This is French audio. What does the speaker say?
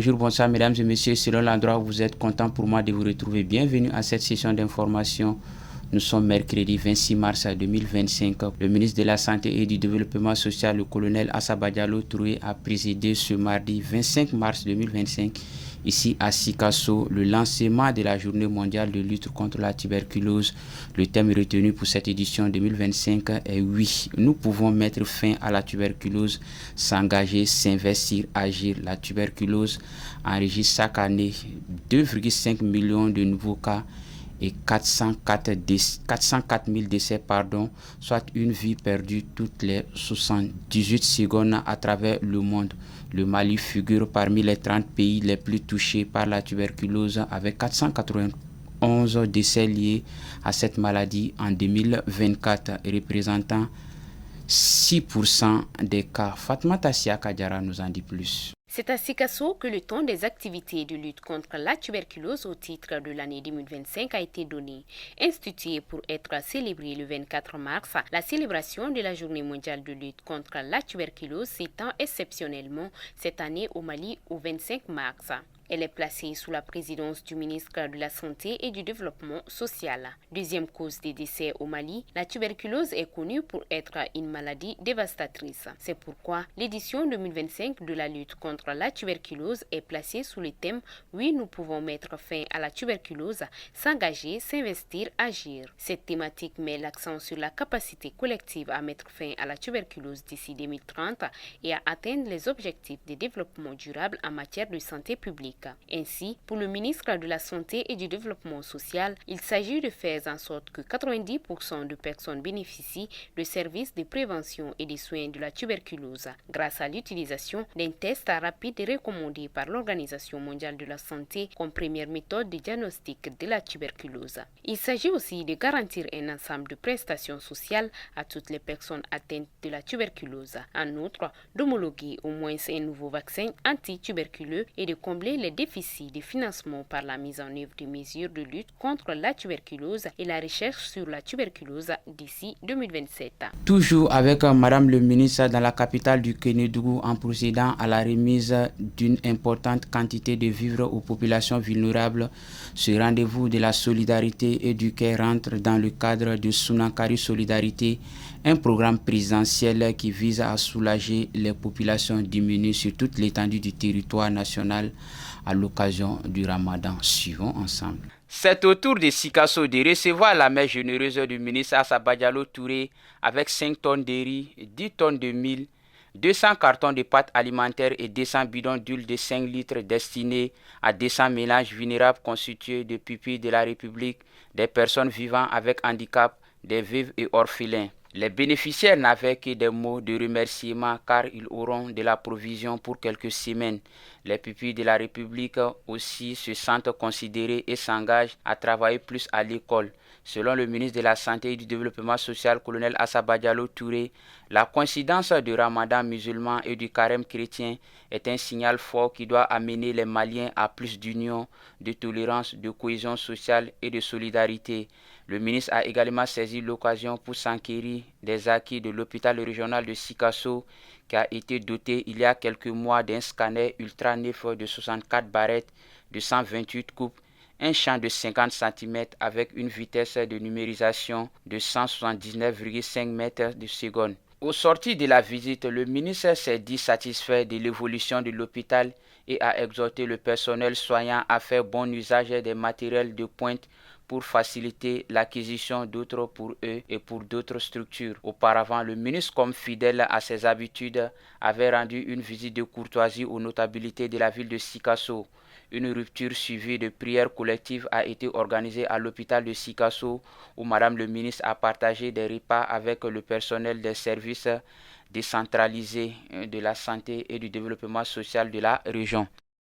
Bonjour, bonsoir mesdames et messieurs, selon l'endroit où vous êtes, content pour moi de vous retrouver. Bienvenue à cette session d'information. Nous sommes mercredi 26 mars 2025. Le ministre de la Santé et du Développement social, le colonel Assaba Diallo Touré, a présidé ce mardi 25 mars 2025 ici à Sikasso le lancement de la journée mondiale de lutte contre la tuberculose. Le thème retenu pour cette édition 2025 est oui, nous pouvons mettre fin à la tuberculose, s'engager, s'investir, agir. La tuberculose enregistre chaque année 2,5 millions de nouveaux cas et 404 000 décès, soit une vie perdue toutes les 78 secondes à travers le monde. Le Mali figure parmi les 30 pays les plus touchés par la tuberculose avec 491 décès liés à cette maladie en 2024, représentant 6% des cas. Fatmata Siaka Diarra nous en dit plus. C'est à Sikasso que le ton des activités de lutte contre la tuberculose au titre de l'année 2025 a été donné. Instituée pour être célébrée le 24 mars, la célébration de la Journée mondiale de lutte contre la tuberculose s'étend exceptionnellement cette année au Mali au 25 mars. Elle est placée sous la présidence du ministre de la Santé et du Développement social. Deuxième cause des décès au Mali, la tuberculose est connue pour être une maladie dévastatrice. C'est pourquoi l'édition 2025 de la lutte contre la tuberculose est placée sous le thème « Oui, nous pouvons mettre fin à la tuberculose, s'engager, s'investir, agir ». Cette thématique met l'accent sur la capacité collective à mettre fin à la tuberculose d'ici 2030 et à atteindre les objectifs de développement durable en matière de santé publique. Ainsi, pour le ministre de la Santé et du Développement social, il s'agit de faire en sorte que 90% de personnes bénéficient de services de prévention et de soins de la tuberculose grâce à l'utilisation d'un test rapide recommandé par l'Organisation mondiale de la santé comme première méthode de diagnostic de la tuberculose. Il s'agit aussi de garantir un ensemble de prestations sociales à toutes les personnes atteintes de la tuberculose. En outre, d'homologuer au moins un nouveau vaccin anti-tuberculeux et de combler les déficits de financement par la mise en œuvre de mesures de lutte contre la tuberculose et la recherche sur la tuberculose d'ici 2027. Toujours avec Madame le ministre dans la capitale du Kénédougou en procédant à la remise d'une importante quantité de vivres aux populations vulnérables, ce rendez-vous de la solidarité et du Caire rentre dans le cadre de Sunankari Solidarité, un programme présidentiel qui vise à soulager les populations diminuées sur toute l'étendue du territoire national à l'occasion du Ramadan. Suivons ensemble. C'est au tour de Sikasso de recevoir la main généreuse du ministre Assaba Diallo Touré avec 5 tonnes de riz, 10 tonnes de mil, 200 cartons de pâtes alimentaires et 200 bidons d'huile de 5 litres destinés à 200 mélanges vulnérables constitués de pupilles de la République, des personnes vivant avec handicap, des veuves et orphelins. Les bénéficiaires n'avaient que des mots de remerciement car ils auront de la provision pour quelques semaines. Les pupilles de la République aussi se sentent considérés et s'engagent à travailler plus à l'école. Selon le ministre de la Santé et du Développement social, colonel Assaba Diallo Touré, la coïncidence du Ramadan musulman et du carême chrétien est un signal fort qui doit amener les Maliens à plus d'union, de tolérance, de cohésion sociale et de solidarité. Le ministre a également saisi l'occasion pour s'enquérir des acquis de l'hôpital régional de Sikasso qui a été doté il y a quelques mois d'un scanner ultra neuf de 64 barrettes de 128 coupes, un champ de 50 cm avec une vitesse de numérisation de 179,5 mètres de seconde. Au sortir de la visite, le ministre s'est dit satisfait de l'évolution de l'hôpital et a exhorté le personnel soignant à faire bon usage des matériels de pointe pour faciliter l'acquisition d'autres pour eux et pour d'autres structures. Auparavant, le ministre, comme fidèle à ses habitudes, avait rendu une visite de courtoisie aux notabilités de la ville de Sikasso. Une rupture suivie de prières collectives a été organisée à l'hôpital de Sikasso où Madame le ministre a partagé des repas avec le personnel des services décentralisés de la santé et du développement social de la région.